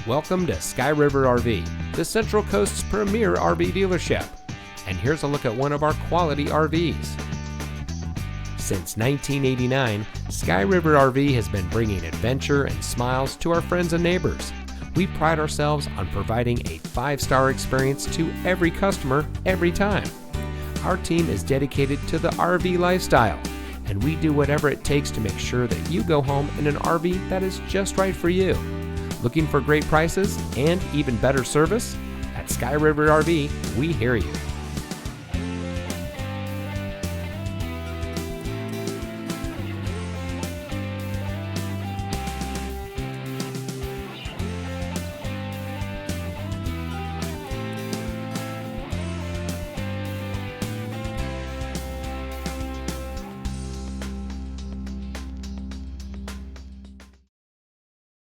Welcome to Sky River RV, the Central Coast's premier RV dealership. And here's a look at one of our quality RVs. Since 1989, Sky River RV has been bringing adventure and smiles to our friends and neighbors. We pride ourselves on providing a 5-star experience to every customer every time. Our team is dedicated to the RV lifestyle, and we do whatever it takes to make sure that you go home in an RV that is just right for you. Looking for great prices and even better service? At Sky River RV, we hear you.